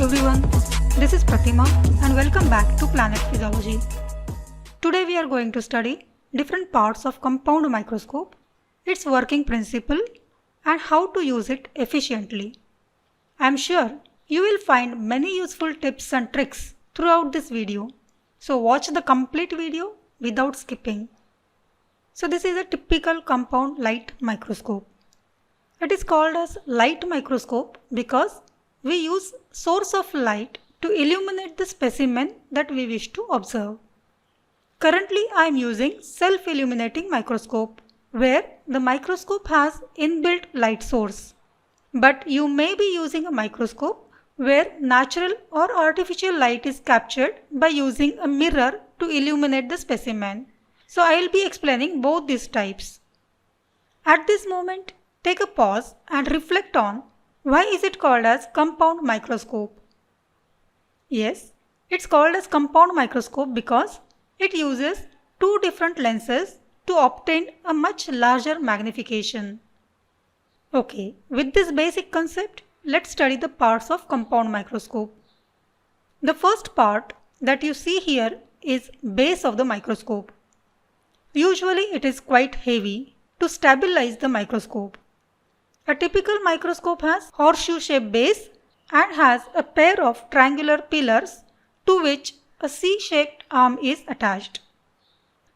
everyone, this is Pratima and welcome back to Planet Physiology. Today we are going to study different parts of compound microscope, its working principle and how to use it efficiently. I am sure you will find many useful tips and tricks throughout this video, so watch the complete video without skipping. So this is a typical compound light microscope. It is called as light microscope because we use source of light to illuminate the specimen that we wish to observe. Currently I am using self-illuminating microscope where the microscope has inbuilt light source. But you may be using a microscope where natural or artificial light is captured by using a mirror to illuminate the specimen. So I will be explaining both these types. At this moment, take a pause and reflect on why is it called as compound microscope. Yes, it's called as compound microscope because it uses two different lenses to obtain a much larger magnification. Okay, with this basic concept, let's study the parts of compound microscope. The first part that you see here is base of the microscope. Usually it is quite heavy to stabilize the microscope. A typical microscope has horseshoe-shaped base and has a pair of triangular pillars to which a C-shaped arm is attached.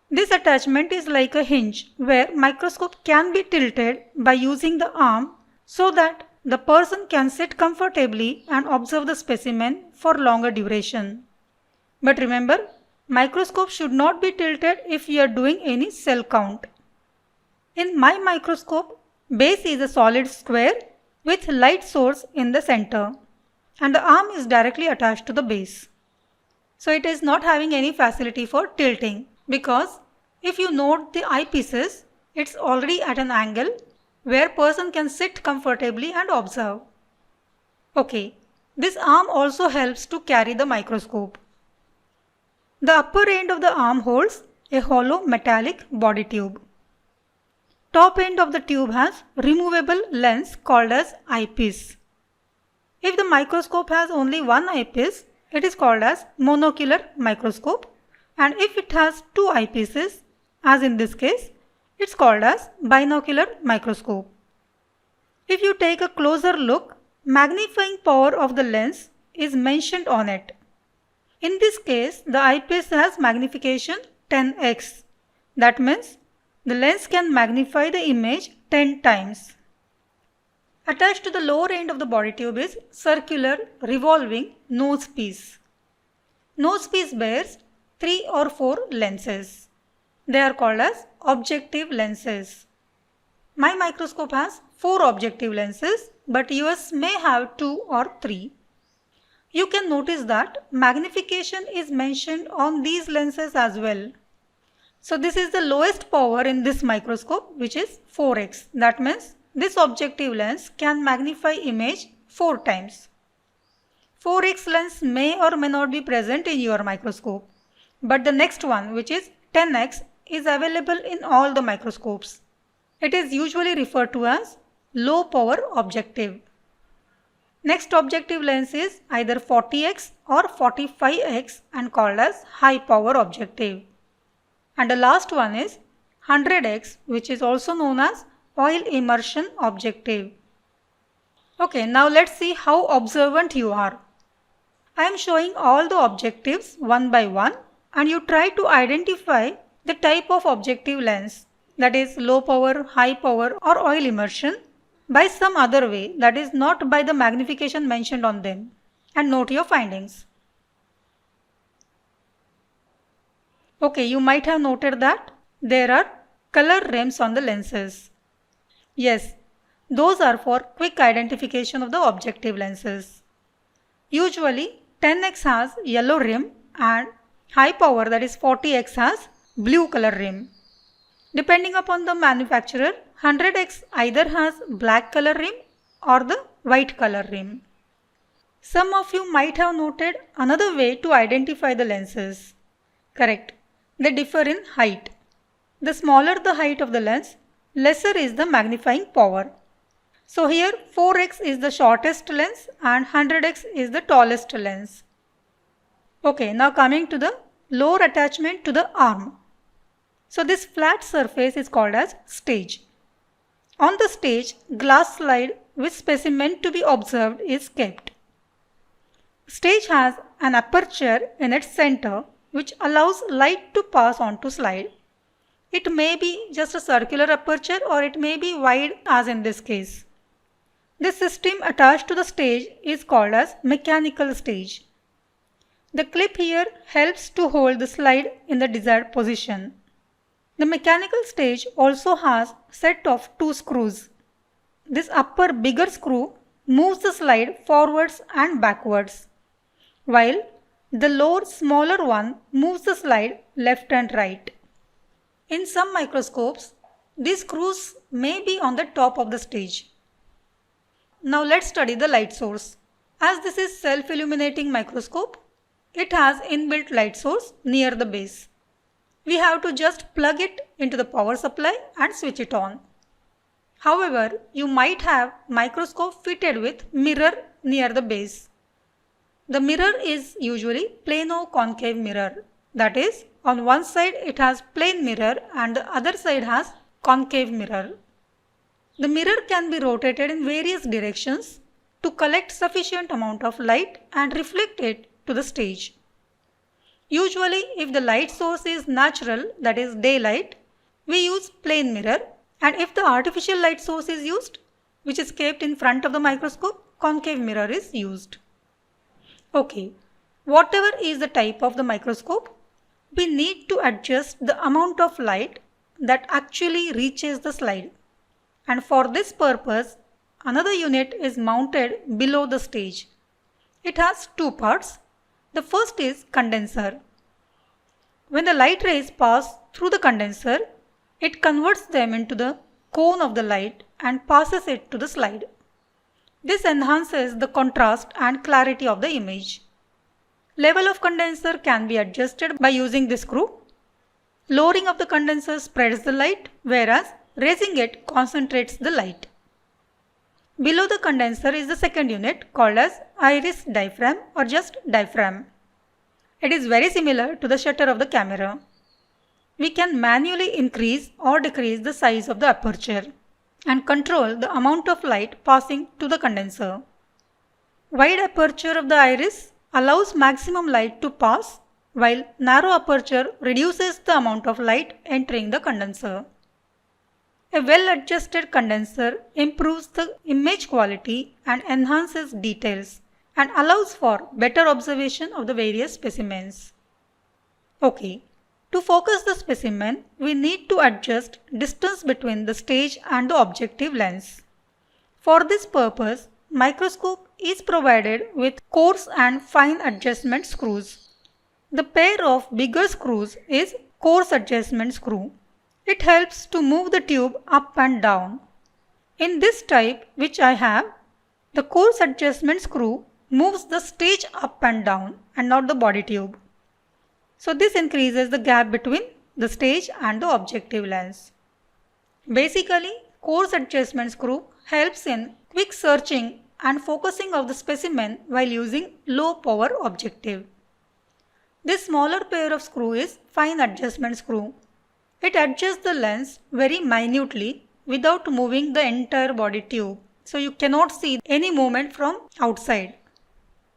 This attachment is like a hinge where microscope can be tilted by using the arm so that the person can sit comfortably and observe the specimen for longer duration. But remember, microscope should not be tilted if you are doing any cell count. In my microscope, base is a solid square with light source in the center and the arm is directly attached to the base. So it is not having any facility for tilting because if you note the eyepieces, it's already at an angle where person can sit comfortably and observe. Okay, this arm also helps to carry the microscope. The upper end of the arm holds a hollow metallic body tube. Top end of the tube has removable lens called as eyepiece. If the microscope has only one eyepiece, it is called as monocular microscope, and if it has two eyepieces, as in this case, it's called as binocular microscope. If you take a closer look, magnifying power of the lens is mentioned on it. In this case, the eyepiece has magnification 10x. That means the lens can magnify the image 10 times. Attached to the lower end of the body tube is circular revolving nose piece. Nose piece bears 3 or 4 lenses. They are called as objective lenses. My microscope has 4 objective lenses, but yours may have 2 or 3. You can notice that magnification is mentioned on these lenses as well. So this is the lowest power in this microscope, which is 4x. That means this objective lens can magnify image 4 times. 4x lens may or may not be present in your microscope, but the next one, which is 10x, is available in all the microscopes. It is usually referred to as low power objective. Next objective lens is either 40x or 45x and called as high power objective. And the last one is 100x, which is also known as oil immersion objective. Okay, now let's see how observant you are. I am showing all the objectives one by one and you try to identify the type of objective lens, that is low power, high power or oil immersion, by some other way, that is not by the magnification mentioned on them, and note your findings. Okay, you might have noted that there are color rims on the lenses. Yes, those are for quick identification of the objective lenses. Usually 10x has yellow rim and high power, that is 40x, has blue color rim. Depending upon the manufacturer, 100x either has black color rim or the white color rim. Some of you might have noted another way to identify the lenses. Correct. They differ in height. The smaller the height of the lens, lesser is the magnifying power. So here 4x is the shortest lens and 100x is the tallest lens. Okay, now coming to the lower attachment to the arm. So this flat surface is called as stage. On the stage, glass slide with specimen to be observed is kept. Stage has an aperture in its center which allows light to pass onto slide. It may be just a circular aperture or it may be wide as in this case. This system attached to the stage is called as mechanical stage. The clip here helps to hold the slide in the desired position. The mechanical stage also has set of 2 screws. This upper bigger screw moves the slide forwards and backwards, while the lower smaller one moves the slide left and right. In some microscopes, these screws may be on the top of the stage. Now let's study the light source. As this is self-illuminating microscope, it has inbuilt light source near the base. We have to just plug it into the power supply and switch it on. However, you might have microscope fitted with mirror near the base. The mirror is usually plano-concave mirror. That is, on one side it has plane mirror and the other side has concave mirror. The mirror can be rotated in various directions to collect sufficient amount of light and reflect it to the stage. Usually, if the light source is natural, that is daylight, we use plane mirror, and if the artificial light source is used, which is kept in front of the microscope, concave mirror is used. Okay, whatever is the type of the microscope, we need to adjust the amount of light that actually reaches the slide. And for this purpose, another unit is mounted below the stage. It has 2 parts. The first is condenser. When the light rays pass through the condenser, it converts them into the cone of the light and passes it to the slide. This enhances the contrast and clarity of the image. Level of condenser can be adjusted by using this screw. Lowering of the condenser spreads the light, whereas raising it concentrates the light. Below the condenser is the second unit called as iris diaphragm or just diaphragm. It is very similar to the shutter of the camera. We can manually increase or decrease the size of the aperture and control the amount of light passing to the condenser. Wide aperture of the iris allows maximum light to pass, while narrow aperture reduces the amount of light entering the condenser. A well-adjusted condenser improves the image quality and enhances details and allows for better observation of the various specimens. Okay, to focus the specimen, we need to adjust distance between the stage and the objective lens. For this purpose, microscope is provided with coarse and fine adjustment screws. The pair of bigger screws is coarse adjustment screw. It helps to move the tube up and down. In this type which I have, the coarse adjustment screw moves the stage up and down and not the body tube. So this increases the gap between the stage and the objective lens. Basically, coarse adjustment screw helps in quick searching and focusing of the specimen while using low power objective. This smaller pair of screw is fine adjustment screw. It adjusts the lens very minutely without moving the entire body tube, so you cannot see any movement from outside.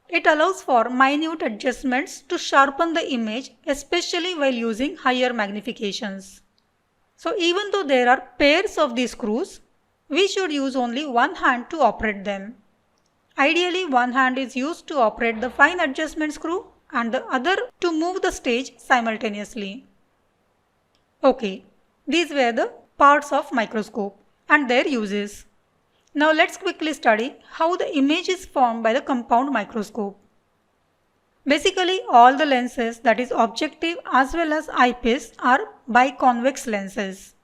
It allows for minute adjustments to sharpen the image, especially while using higher magnifications. So even though there are pairs of these screws, we should use only one hand to operate them. Ideally, one hand is used to operate the fine adjustment screw and the other to move the stage simultaneously. Okay, these were the parts of microscope and their uses. Now let's quickly study how the image is formed by the compound microscope. Basically, all the lenses, that is objective as well as eyepiece, are biconvex lenses.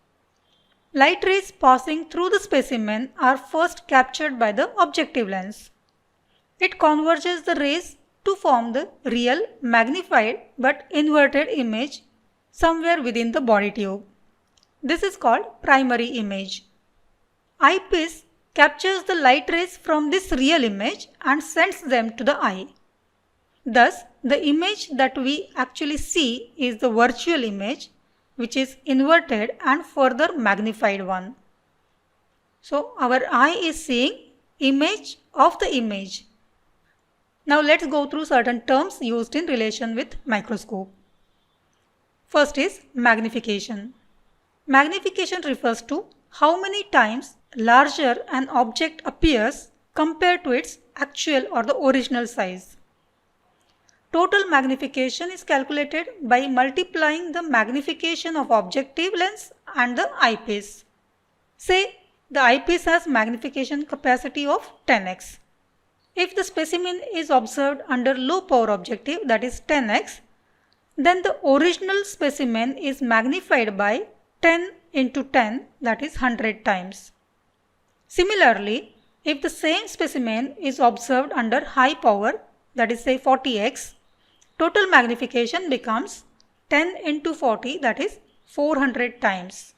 Light rays passing through the specimen are first captured by the objective lens. It converges the rays to form the real magnified but inverted image somewhere within the body tube. This is called primary image. Eyepiece captures the light rays from this real image and sends them to the eye. Thus, the image that we actually see is the virtual image, which is inverted and further magnified one. So, our eye is seeing image of the image. Now, let's go through certain terms used in relation with microscope. First is magnification. Magnification refers to how many times larger an object appears compared to its actual or the original size. Total magnification is calculated by multiplying the magnification of objective lens and the eyepiece. Say the eyepiece has magnification capacity of 10x. If the specimen is observed under low power objective, that is 10x, then the original specimen is magnified by 10 into 10, that is 100 times. Similarly, if the same specimen is observed under high power, that is say 40x, total magnification becomes 10 into 40, that is 400 times.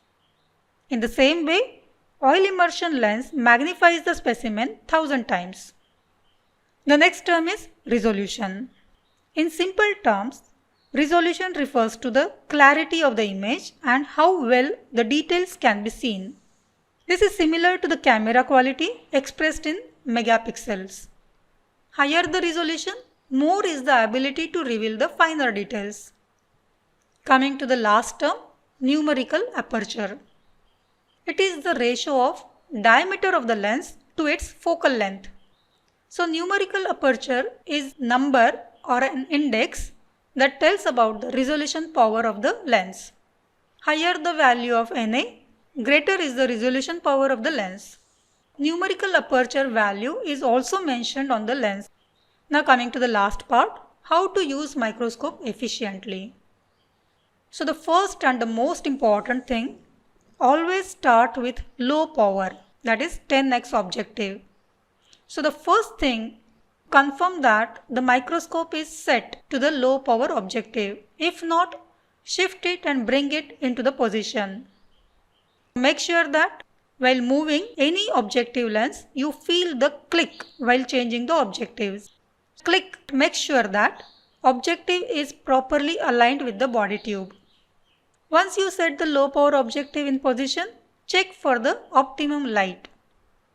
In the same way, oil immersion lens magnifies the specimen 1000 times. The next term is resolution. In simple terms, resolution refers to the clarity of the image and how well the details can be seen. This is similar to the camera quality expressed in megapixels. Higher the resolution, more is the ability to reveal the finer details. Coming to the last term, numerical aperture. It is the ratio of diameter of the lens to its focal length. So, numerical aperture is number or an index that tells about the resolution power of the lens. Higher the value of Na, greater is the resolution power of the lens. Numerical aperture value is also mentioned on the lens. Now coming to the last part, how to use microscope efficiently. So the first and the most important thing, always start with low power, that is 10x objective. So the first thing, confirm that the microscope is set to the low power objective. If not, shift it and bring it into the position. Make sure that while moving any objective lens, you feel the click while changing the objectives. Click, make sure that objective is properly aligned with the body tube. Once you set the low power objective in position, check for the optimum light.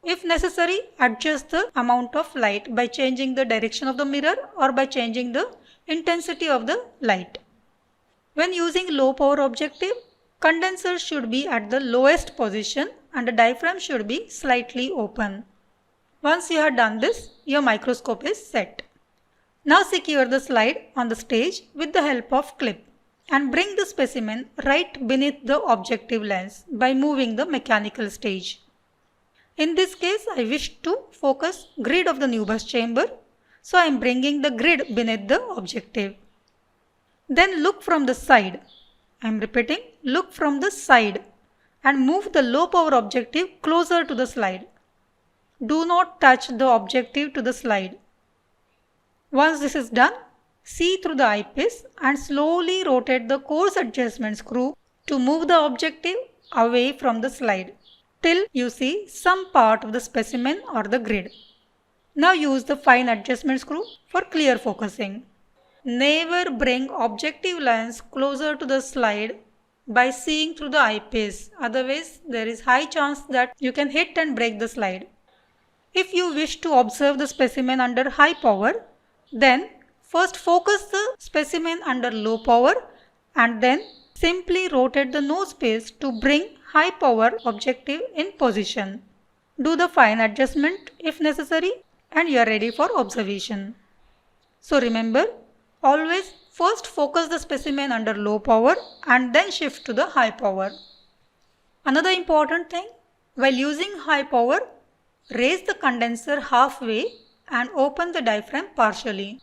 If necessary, adjust the amount of light by changing the direction of the mirror or by changing the intensity of the light. When using low power objective, condenser should be at the lowest position and the diaphragm should be slightly open. Once you have done this, your microscope is set. Now secure the slide on the stage with the help of clip and bring the specimen right beneath the objective lens by moving the mechanical stage. In this case, I wish to focus grid of the Newbus chamber, so I am bringing the grid beneath the objective. Then look from the side. I am repeating, look from the side and move the low power objective closer to the slide. Do not touch the objective to the slide. Once this is done, see through the eyepiece and slowly rotate the coarse adjustment screw to move the objective away from the slide till you see some part of the specimen or the grid. Now use the fine adjustment screw for clear focusing. Never bring objective lens closer to the slide by seeing through the eyepiece, otherwise there is high chance that you can hit and break the slide. If you wish to observe the specimen under high power, then first focus the specimen under low power and then simply rotate the nose piece to bring high power objective in position. Do the fine adjustment if necessary and you are ready for observation. So remember, always first focus the specimen under low power and then shift to the high power. Another important thing, while using high power, raise the condenser halfway and open the diaphragm partially.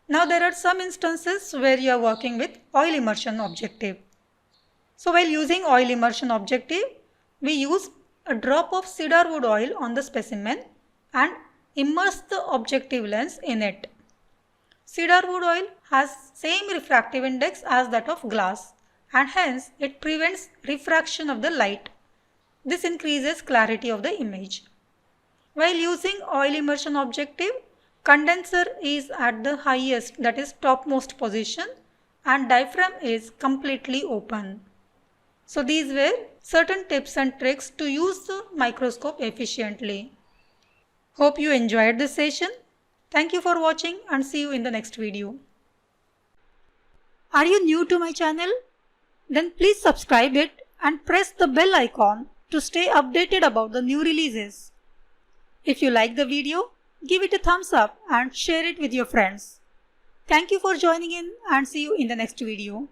Now there are some instances where you are working with oil immersion objective. So while using oil immersion objective, we use a drop of cedar wood oil on the specimen and immerse the objective lens in it. Cedar wood oil has same refractive index as that of glass and hence it prevents refraction of the light. This increases clarity of the image. While using oil immersion objective, condenser is at the highest, that is topmost position, and diaphragm is completely open. So these were certain tips and tricks to use the microscope efficiently. Hope you enjoyed this session. Thank you for watching and see you in the next video. Are you new to my channel? Then please subscribe it and press the bell icon to stay updated about the new releases. If you like the video, give it a thumbs up and share it with your friends. Thank you for joining in and see you in the next video.